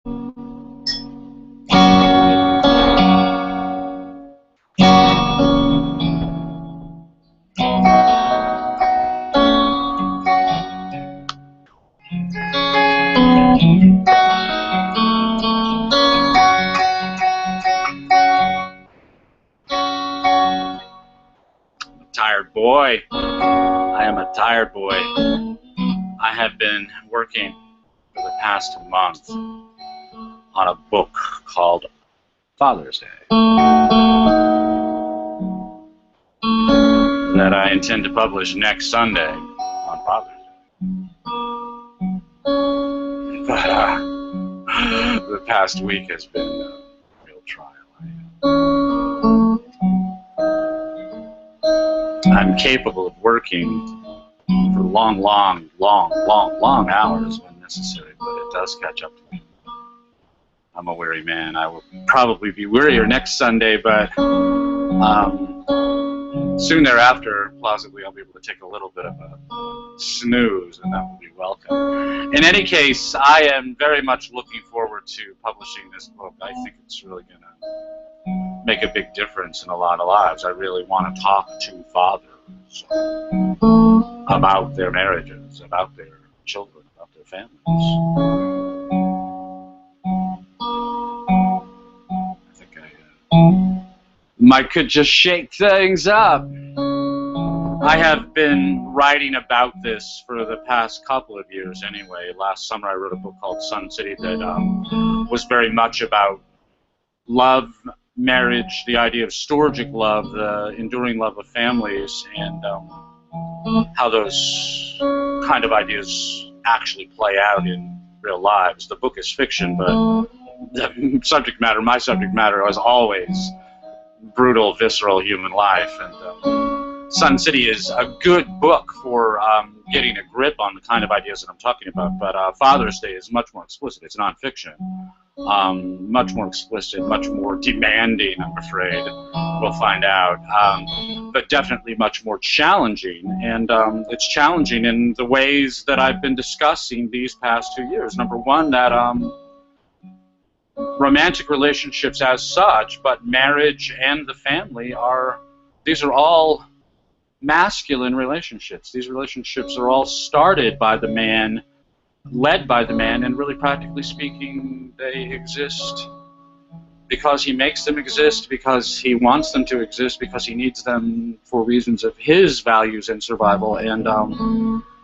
Tired boy. I am a tired boy. I have been working for the past month on a book called Father's Day that I intend to publish next Sunday on Father's Day. But the past week has been a real trial. I'm capable of working for long hours when necessary, but it does catch up to me. I'm a weary man. I will probably be wearier next Sunday, but soon thereafter, plausibly, I'll be able to take a little bit of a snooze, and that will be welcome. In any case, I am very much looking forward to publishing this book. I think it's really going to make a big difference in a lot of lives. I really want to talk to fathers about their marriages, about their children, about their families. I think I could just shake things up. I have been writing about this for the past couple of years anyway. Last summer I wrote a book called Sun City that was very much about love, marriage, the idea of storgic love, the enduring love of families, and how those kind of ideas actually play out in real lives. The book is fiction, but the subject matter, my subject matter, was always brutal, visceral human life. And Sun City is a good book for getting a grip on the kind of ideas that I'm talking about, but Father's Day is much more explicit. It's nonfiction. Much more explicit, much more demanding, I'm afraid. We'll find out. But definitely much more challenging. And it's challenging in the ways that I've been discussing these past 2 years. Number one, that romantic relationships as such, but marriage and the family these are all masculine relationships. These relationships are all started by the man, led by the man, and really practically speaking they exist because he makes them exist, because he wants them to exist, because he needs them for reasons of his values and survival. And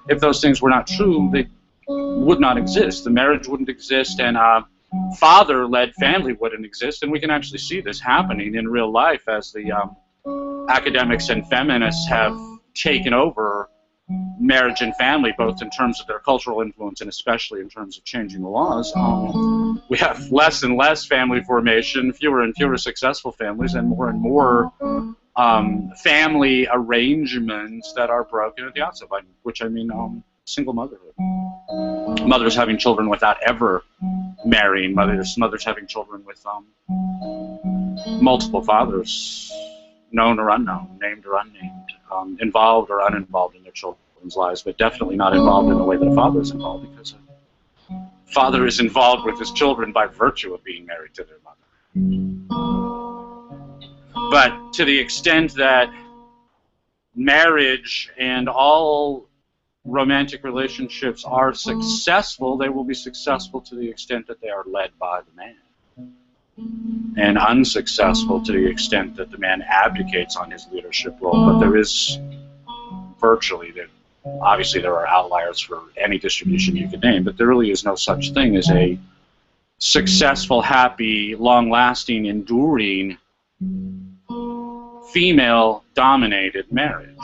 if those things were not true, they would not exist. The marriage wouldn't exist, and father-led family wouldn't exist. And we can actually see this happening in real life as the academics and feminists have taken over marriage and family, both in terms of their cultural influence and especially in terms of changing the laws. We have less and less family formation, fewer and fewer successful families, and more family arrangements that are broken at the outset, by which I mean single motherhood. Mothers having children without ever marrying, mothers having children with multiple fathers, known or unknown, named or unnamed, involved or uninvolved in their children's lives, but definitely not involved in the way that a father is involved, because a father is involved with his children by virtue of being married to their mother. But to the extent that marriage and all romantic relationships are successful, they will be successful to the extent that they are led by the man, and unsuccessful to the extent that the man abdicates on his leadership role. But there is virtually, obviously there are outliers for any distribution you could name, but there really is no such thing as a successful, happy, long-lasting, enduring, female-dominated marriage.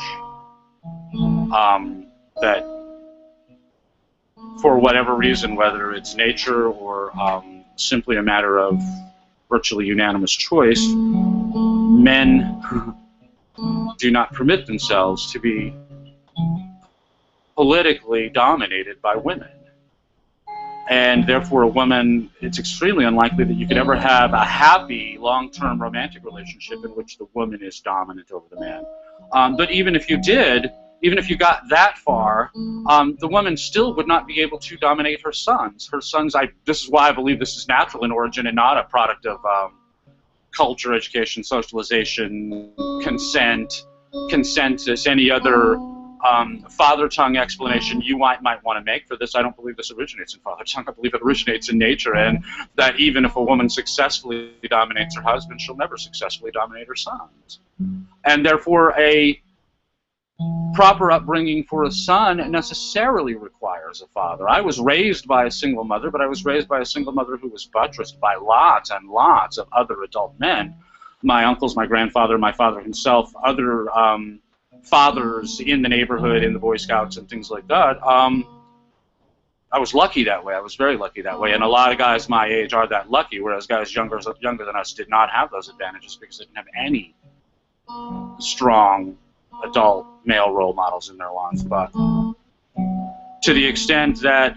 That, for whatever reason, whether it's nature or simply a matter of virtually unanimous choice, men do not permit themselves to be politically dominated by women. And therefore, a woman, it's extremely unlikely that you could ever have a happy, long-term romantic relationship in which the woman is dominant over the man. But even if you did, even if you got that far, the woman still would not be able to dominate her sons. Her sons, this is why I believe this is natural in origin and not a product of culture, education, socialization, consent, consensus, any other father tongue explanation you might want to make for this. I don't believe this originates in father tongue. I believe it originates in nature, and that even if a woman successfully dominates her husband, she'll never successfully dominate her sons. And therefore, a proper upbringing for a son necessarily requires a father. I was raised by a single mother, but I was raised by a single mother who was buttressed by lots and lots of other adult men. My uncles, my grandfather, my father himself, other fathers in the neighborhood, in the Boy Scouts and things like that. I was lucky that way. I was very lucky that way. And a lot of guys my age are that lucky, whereas guys younger than us did not have those advantages because they didn't have any strong adult male role models in their lives. But to the extent that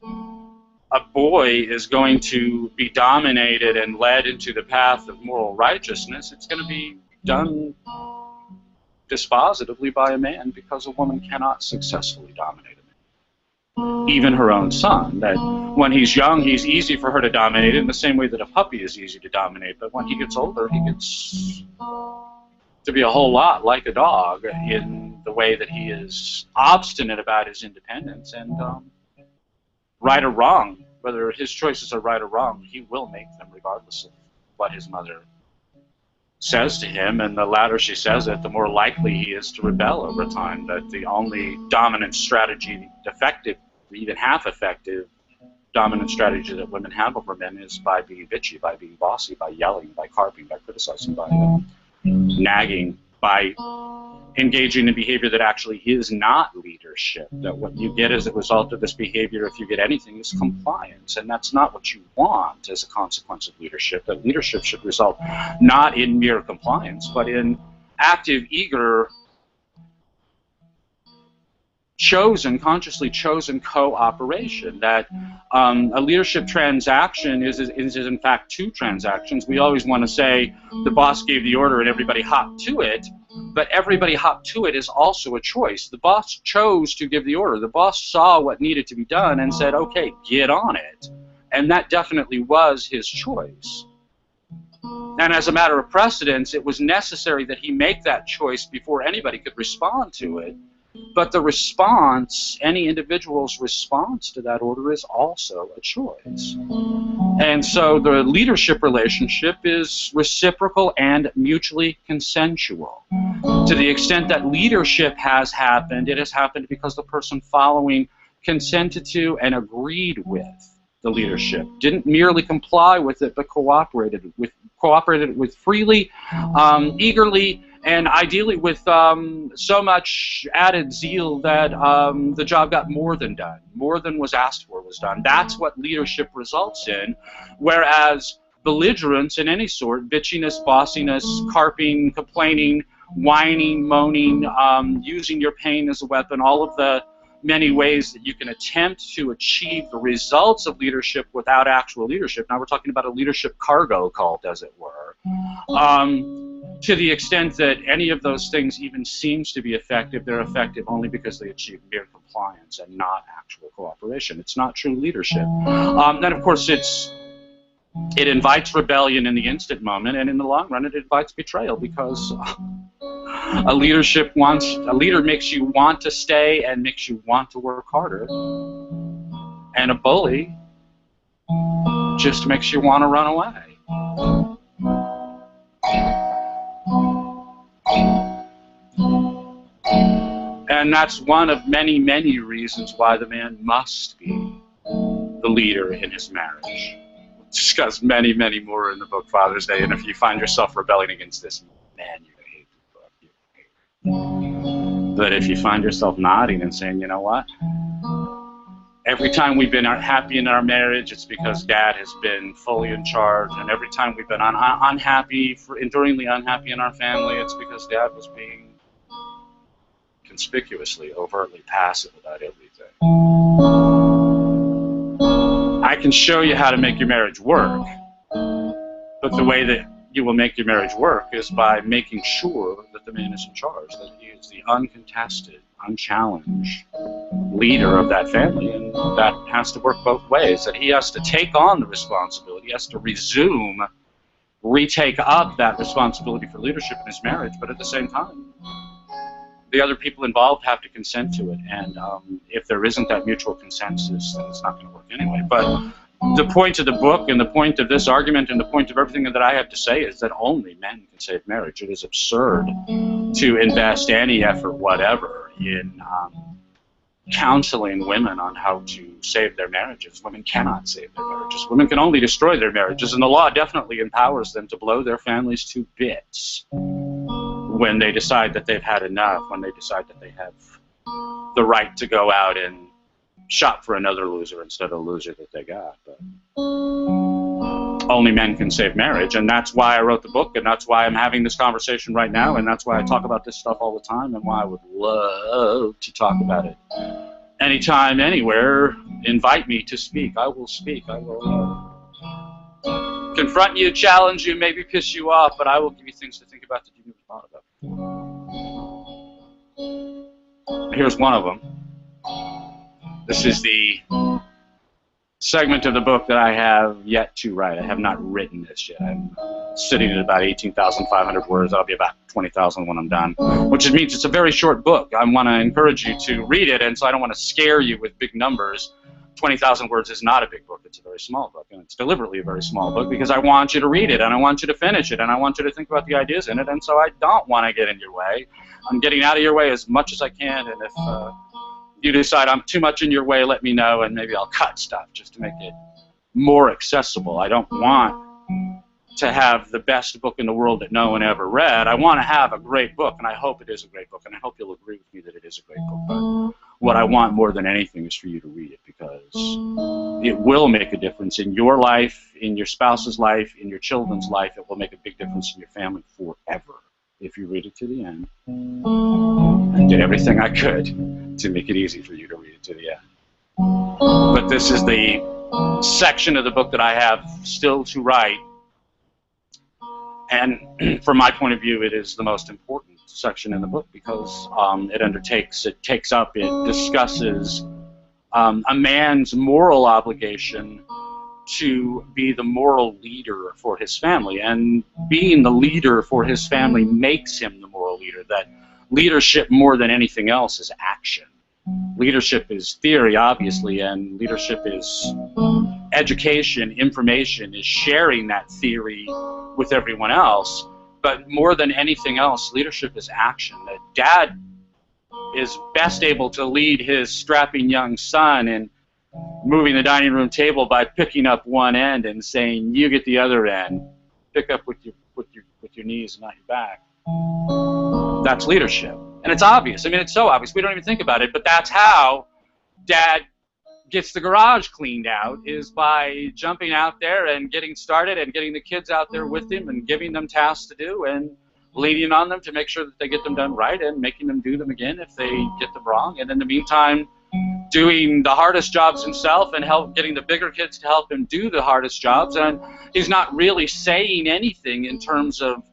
a boy is going to be dominated and led into the path of moral righteousness, it's going to be done dispositively by a man, because a woman cannot successfully dominate a man. Even her own son, that when he's young, he's easy for her to dominate in the same way that a puppy is easy to dominate, but when he gets older, he gets to be a whole lot like a dog in the way that he is obstinate about his independence, and right or wrong, whether his choices are right or wrong, he will make them regardless of what his mother says to him, and the louder she says it, the more likely he is to rebel over time. That the only dominant strategy, effective, even half effective dominant strategy that women have over men is by being bitchy, by being bossy, by yelling, by carping, by criticizing, by nagging, by engaging in behavior that actually is not leadership. That what you get as a result of this behavior, if you get anything, is compliance, and that's not what you want as a consequence of leadership. That leadership should result not in mere compliance, but in active, eager, consciously chosen cooperation. That a leadership transaction is in fact two transactions. We always want to say the boss gave the order and everybody hopped to it, but everybody hopped to it is also a choice. The boss chose to give the order. The boss saw what needed to be done and said, okay, get on it. And that definitely was his choice. And as a matter of precedence, it was necessary that he make that choice before anybody could respond to it. But the response, any individual's response to that order, is also a choice. And so the leadership relationship is reciprocal and mutually consensual. To the extent that leadership has happened, it has happened because the person following consented to and agreed with the leadership. Didn't merely comply with it, but cooperated with freely, eagerly, and ideally with so much added zeal that the job got more than done. More than was asked for was done. That's what leadership results in, whereas belligerence in any sort, bitchiness, bossiness, carping, complaining, whining, moaning, using your pain as a weapon, all of the many ways that you can attempt to achieve the results of leadership without actual leadership. Now we're talking about a leadership cargo cult, as it were. To the extent that any of those things even seems to be effective, they're effective only because they achieve mere compliance and not actual cooperation. It's not true leadership. Then, of course, it invites rebellion in the instant moment, and in the long run, it invites betrayal, because a leader makes you want to stay and makes you want to work harder, and a bully just makes you want to run away. And that's one of many, many reasons why the man must be the leader in his marriage. We'll discuss many, many more in the book Father's Day, and if you find yourself rebelling against this, man, you're going to hate the book. You're gonna hate it. But if you find yourself nodding and saying, you know what? Every time we've been happy in our marriage, it's because Dad has been fully in charge. And every time we've been enduringly unhappy in our family, it's because Dad was being conspicuously, overtly passive about everything. I can show you how to make your marriage work, but the way that you will make your marriage work is by making sure that the man is in charge, that he is the uncontested, unchallenged leader of that family, and that has to work both ways, that he has to take on the responsibility, he has to retake up that responsibility for leadership in his marriage, but at the same time, the other people involved have to consent to it, and if there isn't that mutual consensus, then it's not going to work anyway. But the point of the book and the point of this argument and the point of everything that I have to say is that only men can save marriage. It is absurd to invest any effort whatever in counseling women on how to save their marriages. Women cannot save their marriages. Women can only destroy their marriages, and the law definitely empowers them to blow their families to bits when they decide that they've had enough, when they decide that they have the right to go out and shop for another loser instead of the loser that they got. But only men can save marriage, and that's why I wrote the book, and that's why I'm having this conversation right now, and that's why I talk about this stuff all the time, and why I would love to talk about it. Anytime, anywhere, invite me to speak. I will speak. I will confront you, challenge you, maybe piss you off, but I will give you things to think about that you never thought about before. Here's one of them. This is the segment of the book that I have yet to write. I have not written this yet. I'm sitting at about 18,500 words. I'll be about 20,000 when I'm done, which means it's a very short book. I want to encourage you to read it, and so I don't want to scare you with big numbers. 20,000 words is not a big book. It's a very small book, and it's deliberately a very small book because I want you to read it, and I want you to finish it, and I want you to think about the ideas in it, and so I don't want to get in your way. I'm getting out of your way as much as I can, and if you decide I'm too much in your way, let me know, and maybe I'll cut stuff just to make it more accessible. I don't want to have the best book in the world that no one ever read. I want to have a great book, and I hope it is a great book, and I hope you'll agree with me that it is a great book. But what I want more than anything is for you to read it, because it will make a difference in your life, in your spouse's life, in your children's life. It will make a big difference in your family forever if you read it to the end. I did everything I could to make it easy for you to read it to the end. But this is the section of the book that I have still to write, and from my point of view, it is the most important section in the book because it discusses a man's moral obligation to be the moral leader for his family, and being the leader for his family makes him the moral leader. That leadership, more than anything else, is action. Leadership is theory, obviously, and leadership is education, information, is sharing that theory with everyone else. But more than anything else, leadership is action. That dad is best able to lead his strapping young son in moving the dining room table by picking up one end and saying, "You get the other end. Pick up with your knees and not your back." That's leadership. And it's obvious. I mean, it's so obvious. We don't even think about it. But that's how dad gets the garage cleaned out, is by jumping out there and getting started and getting the kids out there with him and giving them tasks to do and leaning on them to make sure that they get them done right and making them do them again if they get them wrong. And in the meantime, doing the hardest jobs himself and getting the bigger kids to help him do the hardest jobs. And he's not really saying anything in terms of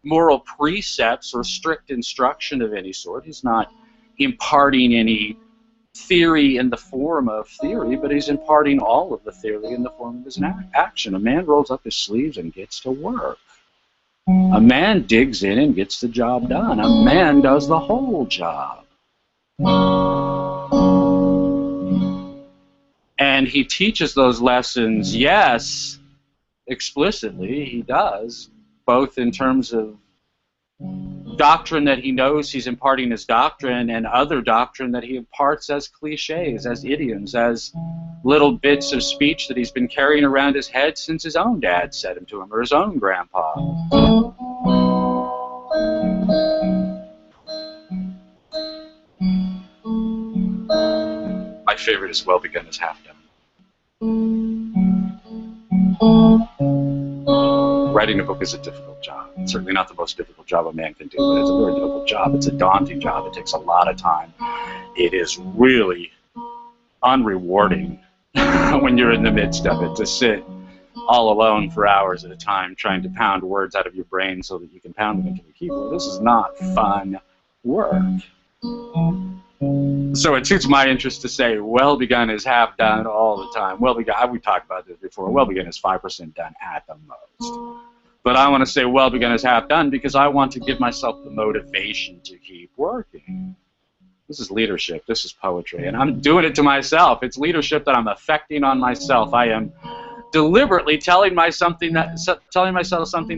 moral precepts or strict instruction of any sort. He's not imparting any theory in the form of theory, but he's imparting all of the theory in the form of his action. A man rolls up his sleeves and gets to work. A man digs in and gets the job done. A man does the whole job. And he teaches those lessons, yes, explicitly, he does, both in terms of doctrine that he knows he's imparting his doctrine, and other doctrine that he imparts as cliches, as idioms, as little bits of speech that he's been carrying around his head since his own dad said them to him, or his own grandpa. My favorite is "Well begun is half done." Writing a book is a difficult job. It's certainly not the most difficult job a man can do, but it's a very difficult job. It's a daunting job. It takes a lot of time. It is really unrewarding when you're in the midst of it, to sit all alone for hours at a time trying to pound words out of your brain so that you can pound them into the keyboard. This is not fun work. So it suits my interest to say well begun is half done all the time. Well begun, we talked about this before, well begun is 5% done at the most. But I want to say well begun is half done because I want to give myself the motivation to keep working. This is leadership, this is poetry, and I'm doing it to myself. It's leadership that I'm affecting on myself. I am deliberately telling myself something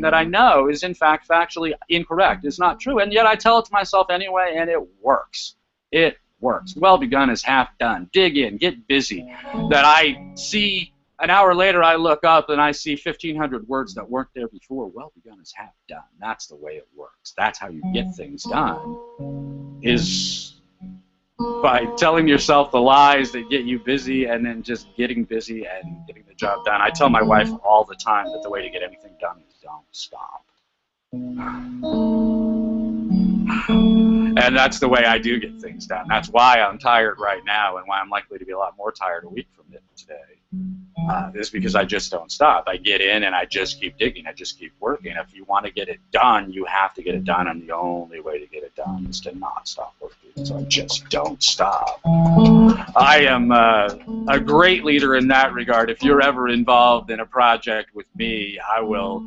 that I know is in fact factually incorrect, is not true, and yet I tell it to myself anyway, and it works. It works. Well begun is half done. Dig in, get busy. That I see an hour later, I look up and I see 1,500 words that weren't there before. Well begun is half done. That's the way it works. That's how you get things done, is by telling yourself the lies that get you busy and then just getting busy and getting the job done. I tell my wife all the time that the way to get anything done is don't stop. And that's the way I do get things done. That's why I'm tired right now and why I'm likely to be a lot more tired a week from it today. Is because I just don't stop. I get in and I just keep digging. I just keep working. If you want to get it done, you have to get it done, and the only way to get it done is to not stop working. So I just don't stop. I am a great leader in that regard. If you're ever involved in a project with me, I will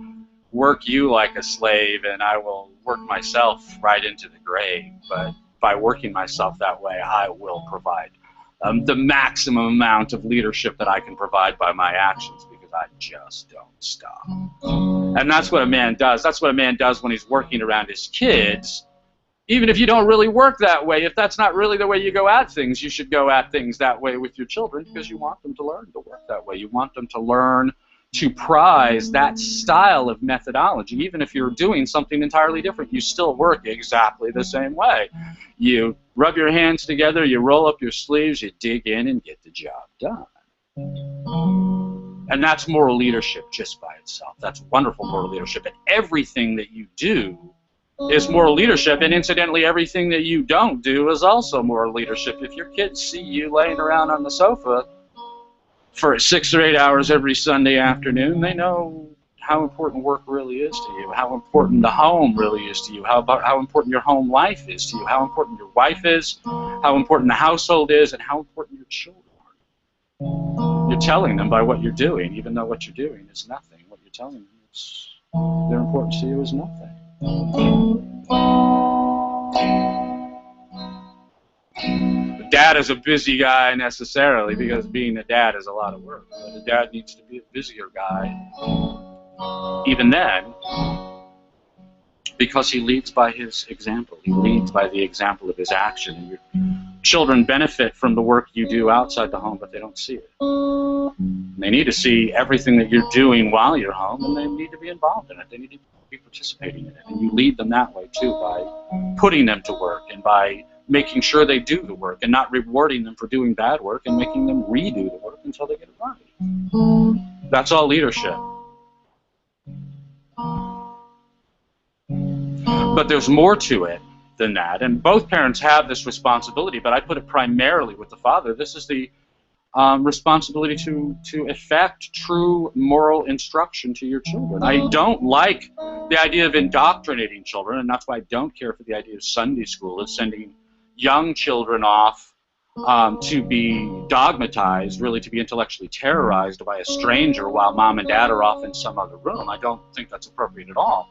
work you like a slave, and I will work myself right into the grave. But by working myself that way, I will provide the maximum amount of leadership that I can provide by my actions, because I just don't stop. And that's what a man does. That's what a man does when he's working around his kids. Even if you don't really work that way, if that's not really the way you go at things, you should go at things that way with your children, because you want them to learn to work that way. You want them to learn to prize that style of methodology. Even if you're doing something entirely different, you still work exactly the same way. You rub your hands together, you roll up your sleeves, you dig in and get the job done. And that's moral leadership just by itself. That's wonderful moral leadership. And everything that you do is moral leadership. And incidentally, everything that you don't do is also moral leadership. If your kids see you laying around on the sofa for 6 or 8 hours every Sunday afternoon, they know how important work really is to you, how important the home really is to you, how important your home life is to you, how important your wife is, how important the household is, and how important your children are. You're telling them by what you're doing, even though what you're doing is nothing. What you're telling them is their importance to you is nothing. Dad is a busy guy necessarily, because being a dad is a lot of work. But a dad needs to be a busier guy even then, because he leads by his example. He leads by the example of his action. And your children benefit from the work you do outside the home, but they don't see it. They need to see everything that you're doing while you're home, and they need to be involved in it. They need to be participating in it. And you lead them that way, too, by putting them to work and by making sure they do the work and not rewarding them for doing bad work and making them redo the work until they get it right. That's all leadership. But there's more to it than that, and both parents have this responsibility, but I put it primarily with the father. This is the responsibility to effect true moral instruction to your children. I don't like the idea of indoctrinating children, and that's why I don't care for the idea of Sunday school, of sending young children off to be dogmatized, really to be intellectually terrorized by a stranger while mom and dad are off in some other room. I don't think that's appropriate at all.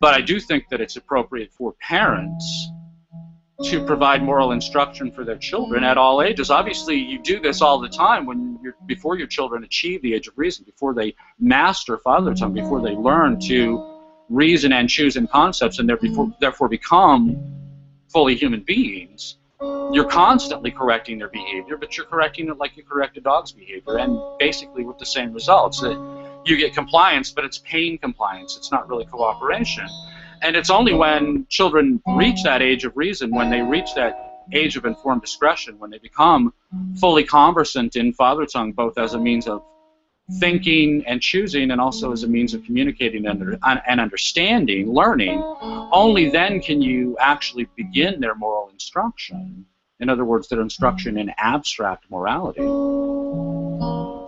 But I do think that it's appropriate for parents to provide moral instruction for their children at all ages. Obviously, you do this all the time before your children achieve the age of reason, before they master father tongue, before they learn to reason and choose in concepts and therefore become fully human beings. You're constantly correcting their behavior, but you're correcting it like you correct a dog's behavior, and basically with the same results. You get compliance, but it's pain compliance. It's not really cooperation. And it's only when children reach that age of reason, when they reach that age of informed discretion, when they become fully conversant in father tongue, both as a means of thinking and choosing, and also as a means of communicating and understanding, learning, only then can you actually begin their moral instruction. In other words, their instruction in abstract morality.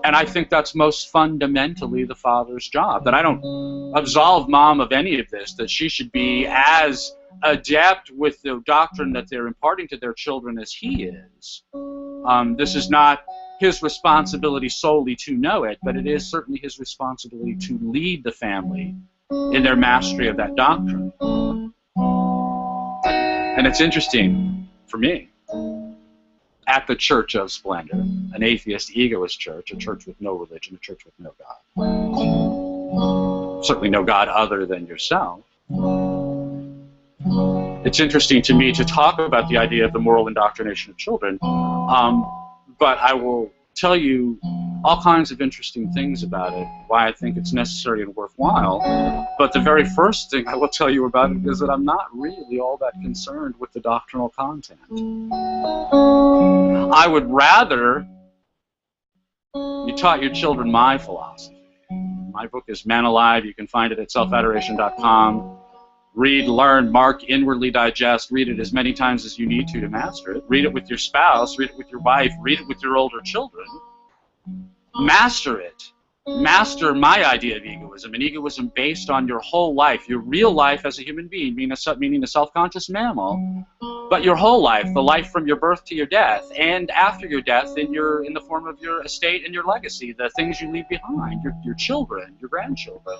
And I think that's most fundamentally the father's job. That I don't absolve mom of any of this, that she should be as adept with the doctrine that they're imparting to their children as he is. This is not his responsibility solely to know it, but it is certainly his responsibility to lead the family in their mastery of that doctrine. And it's interesting for me, at the Church of Splendor, an atheist, egoist church, a church with no religion, a church with no God. Certainly no God other than yourself. It's interesting to me to talk about the idea of the moral indoctrination of children, but I will tell you all kinds of interesting things about it, why I think it's necessary and worthwhile. But the very first thing I will tell you about it is that I'm not really all that concerned with the doctrinal content. I would rather you taught your children my philosophy. My book is Man Alive. You can find it at selfadoration.com. Read, learn, mark, inwardly digest. Read it as many times as you need to master it. Read it with your spouse. Read it with your wife. Read it with your older children. Master it. Master my idea of egoism, and egoism based on your whole life, your real life as a human being, meaning a self-conscious mammal, but your whole life, the life from your birth to your death, and after your death in the form of your estate and your legacy, the things you leave behind, your children, your grandchildren,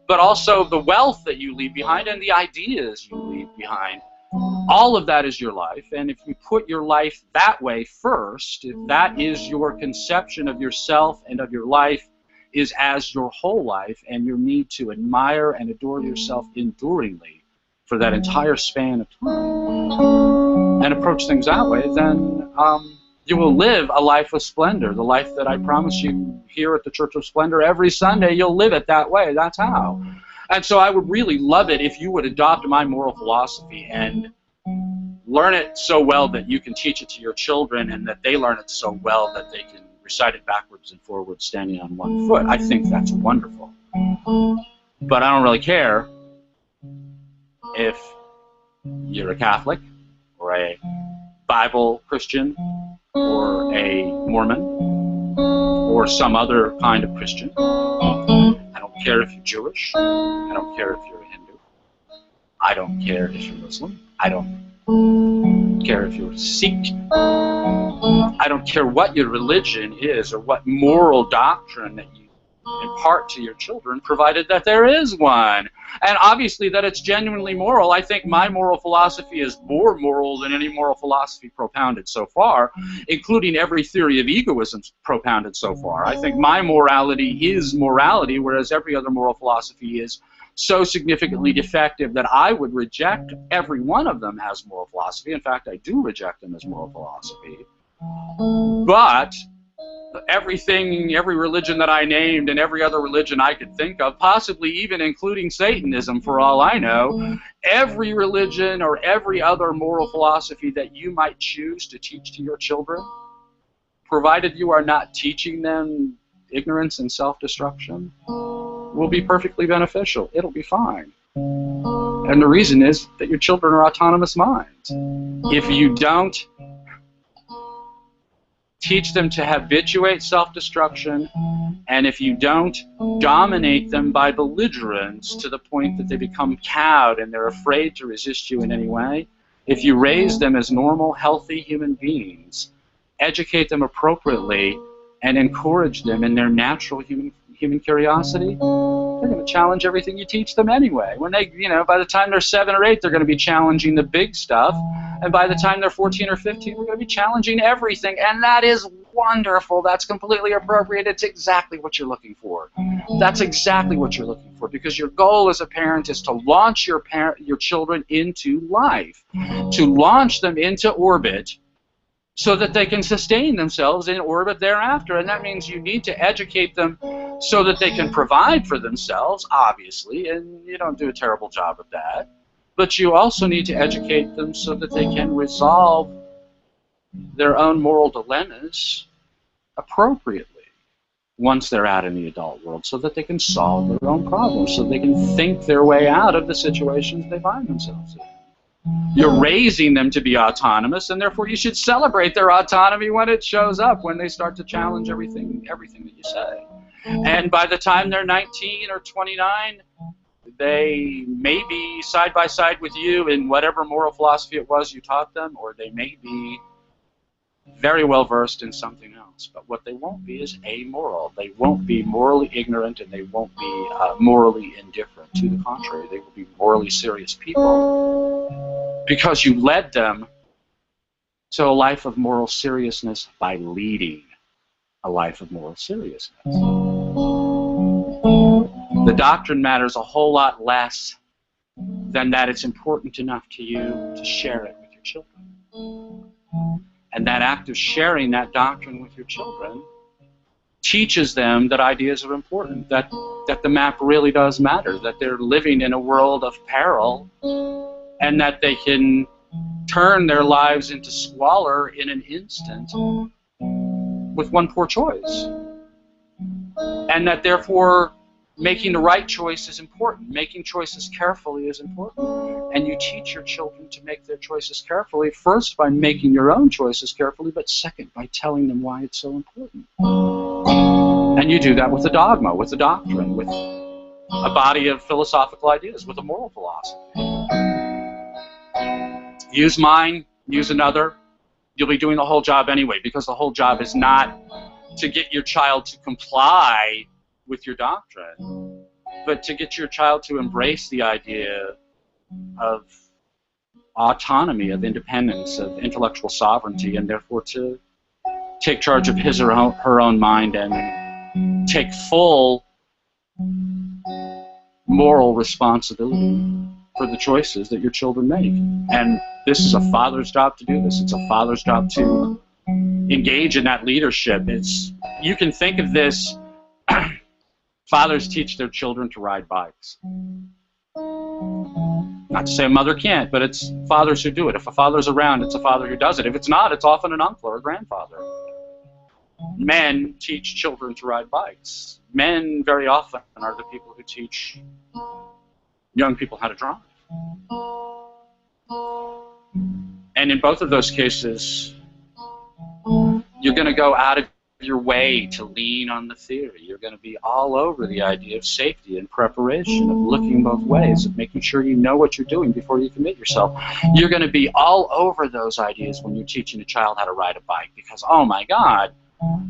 but also the wealth that you leave behind and the ideas you leave behind. All of that is your life, and if you put your life that way first, if that is your conception of yourself and of your life, is as your whole life, and your need to admire and adore yourself enduringly for that entire span of time, and approach things that way, then you will live a life of splendor, the life that I promise you here at the Church of Splendor every Sunday. You'll live it that way. That's how. And so I would really love it if you would adopt my moral philosophy and learn it so well that you can teach it to your children, and that they learn it so well that they can recite it backwards and forwards standing on one foot. I think that's wonderful. But I don't really care if you're a Catholic or a Bible Christian or a Mormon or some other kind of Christian. I don't care if you're Jewish. I don't care if you're a Hindu. I don't care if you're Muslim. I don't care if you're Sikh. I don't care what your religion is or what moral doctrine that you impart to your children, provided that there is one. And obviously that it's genuinely moral. I think my moral philosophy is more moral than any moral philosophy propounded so far, including every theory of egoism propounded so far. I think my morality is morality, whereas every other moral philosophy is so significantly defective that I would reject every one of them as moral philosophy. In fact, I do reject them as moral philosophy. But everything, every religion that I named and every other religion I could think of, possibly even including Satanism for all I know, every religion or every other moral philosophy that you might choose to teach to your children, provided you are not teaching them ignorance and self-destruction, will be perfectly beneficial. It'll be fine. And the reason is that your children are autonomous minds. If you don't teach them to habituate self-destruction, and if you don't dominate them by belligerence to the point that they become cowed and they're afraid to resist you in any way, if you raise them as normal, healthy human beings, educate them appropriately, and encourage them in their natural human curiosity, they're going to challenge everything you teach them anyway. When they, by the time they're 7 or 8, they're going to be challenging the big stuff, and by the time they're 14 or 15, we're going to be challenging everything, and that is wonderful. That's completely appropriate. It's exactly what you're looking for. That's exactly what you're looking for, because your goal as a parent is to launch your children into life, to launch them into orbit, so that they can sustain themselves in orbit thereafter. And that means you need to educate them so that they can provide for themselves, obviously, and you don't do a terrible job of that. But you also need to educate them so that they can resolve their own moral dilemmas appropriately once they're out in the adult world, so that they can solve their own problems, so they can think their way out of the situations they find themselves in. You're raising them to be autonomous, and therefore you should celebrate their autonomy when it shows up, when they start to challenge everything that you say. And by the time they're 19 or 29, they may be side by side with you in whatever moral philosophy it was you taught them, or they may be very well versed in something else. But what they won't be is amoral. They won't be morally ignorant, and they won't be morally indifferent. To the contrary, they will be morally serious people because you led them to a life of moral seriousness by leading a life of moral seriousness. The doctrine matters a whole lot less than that it's important enough to you to share it with your children. And that act of sharing that doctrine with your children teaches them that ideas are important, that the map really does matter, that they're living in a world of peril, and that they can turn their lives into squalor in an instant with one poor choice. And that therefore making the right choice is important. Making choices carefully is important. And you teach your children to make their choices carefully, first by making your own choices carefully, but second by telling them why it's so important. And you do that with a dogma, with a doctrine, with a body of philosophical ideas, with a moral philosophy. Use mine, use another. You'll be doing the whole job anyway, because the whole job is not to get your child to comply with your doctrine, but to get your child to embrace the idea of autonomy, of independence, of intellectual sovereignty, and therefore to take charge of his or her own mind and take full moral responsibility for the choices that your children make. And this is a father's job to do this. It's a father's job to engage in that leadership. You can think of this, fathers teach their children to ride bikes. Not to say a mother can't, but it's fathers who do it. If a father's around, it's a father who does it. If it's not, it's often an uncle or a grandfather. Men teach children to ride bikes. Men very often are the people who teach young people how to drive. And in both of those cases, you're going to go out of your way to lean on the theory. You're going to be all over the idea of safety and preparation, of looking both ways, of making sure you know what you're doing before you commit yourself. You're going to be all over those ideas when you're teaching a child how to ride a bike, because, oh my God,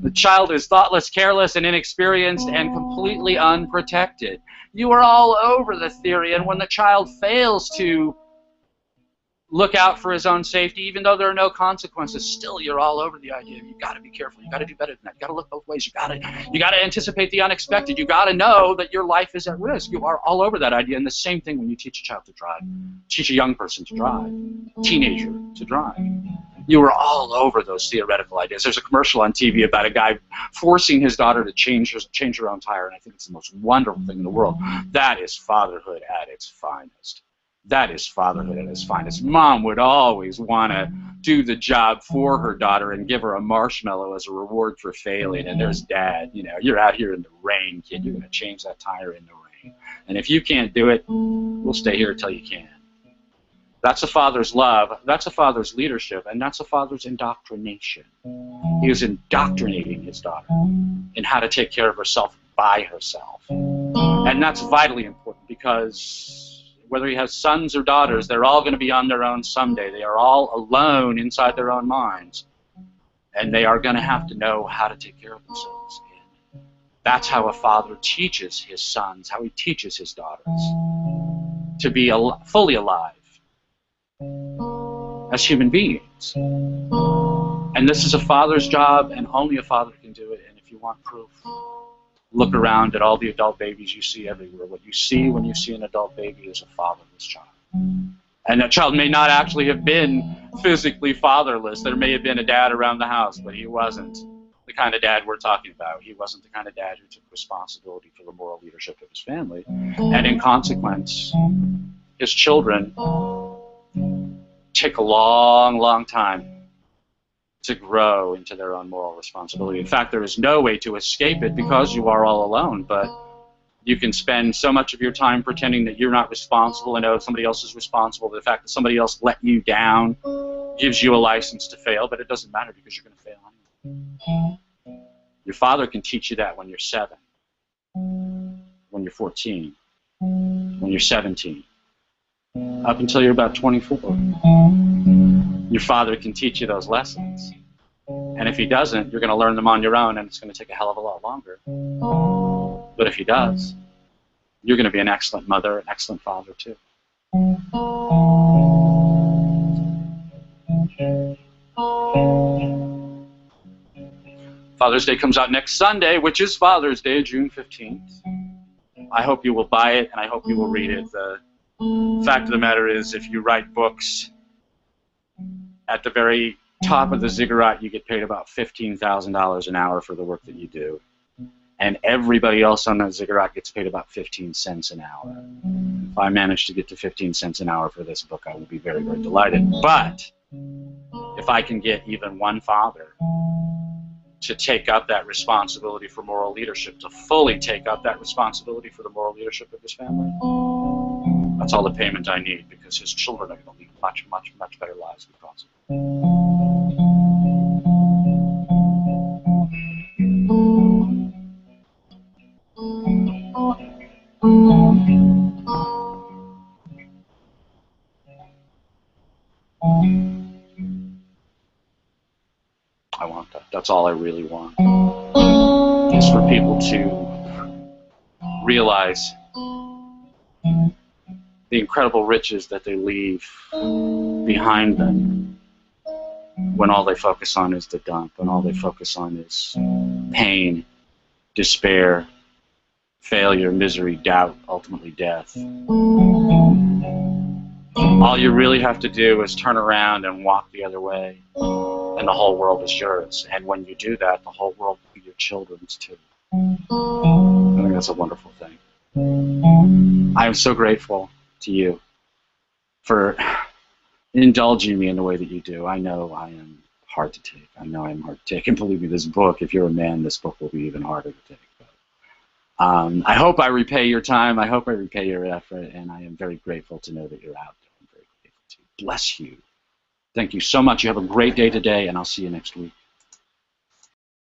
the child is thoughtless, careless, and inexperienced and completely unprotected. You are all over the theory, and when the child fails to look out for his own safety, even though there are no consequences, still you're all over the idea. You've got to be careful. You've got to do better than that. You've got to look both ways. You got to anticipate the unexpected. You've got to know that your life is at risk. You are all over that idea. And the same thing when you teach a child to drive, teach a young person to drive, teenager to drive. You are all over those theoretical ideas. There's a commercial on TV about a guy forcing his daughter to change her own tire, and I think it's the most wonderful thing in the world. That is fatherhood at its finest. That is fatherhood at its finest. Mom would always want to do the job for her daughter and give her a marshmallow as a reward for failing. And there's Dad, you're out here in the rain, kid. You're going to change that tire in the rain. And if you can't do it, we'll stay here until you can. That's a father's love. That's a father's leadership. And that's a father's indoctrination. He is indoctrinating his daughter in how to take care of herself by herself. And that's vitally important, because whether he has sons or daughters, they're all going to be on their own someday. They are all alone inside their own minds. And they are going to have to know how to take care of themselves. And that's how a father teaches his sons, how he teaches his daughters to be fully alive as human beings. And this is a father's job, and only a father can do it. And if you want proof, look around at all the adult babies you see everywhere. What you see when you see an adult baby is a fatherless child. And that child may not actually have been physically fatherless. There may have been a dad around the house, but he wasn't the kind of dad we're talking about. He wasn't the kind of dad who took responsibility for the moral leadership of his family. And in consequence, his children take a long, long time to grow into their own moral responsibility. In fact, there is no way to escape it because you are all alone, but you can spend so much of your time pretending that you're not responsible and somebody else is responsible. The fact that somebody else let you down gives you a license to fail, but it doesn't matter because you're going to fail anyway. Your father can teach you that when you're 7, when you're 14, when when you're 17, up until you're about 24. Your father can teach you those lessons. And if he doesn't, you're going to learn them on your own, and it's going to take a hell of a lot longer. But if he does, you're going to be an excellent mother, an excellent father, too. Father's Day comes out next Sunday, which is Father's Day, June 15th. I hope you will buy it, and I hope you will read it. The fact of the matter is, if you write books, at the very top of the ziggurat, you get paid about $15,000 an hour for the work that you do. And everybody else on that ziggurat gets paid about 15 cents an hour. If I manage to get to 15 cents an hour for this book, I will be very, very delighted. But if I can get even one father to take up that responsibility for moral leadership, to fully take up that responsibility for the moral leadership of his family, that's all the payment I need, because his children are going to lead much, much, much better lives because of it. I want that. That's all I really want. Is for people to realize the incredible riches that they leave behind them when all they focus on is the dump, and all they focus on is pain, despair, failure, misery, doubt, ultimately death. All you really have to do is turn around and walk the other way, and the whole world is yours. And when you do that, the whole world will be your children's too. I think that's a wonderful thing. I am so grateful to you for indulging me in the way that you do. I know I am hard to take. I know I'm hard to take. And believe me, this book, if you're a man, this book will be even harder to take. I hope I repay your time. I hope I repay your effort. And I am very grateful to know that you're out there. I'm very grateful to you. Bless you. Thank you so much. You have a great day today, and I'll see you next week.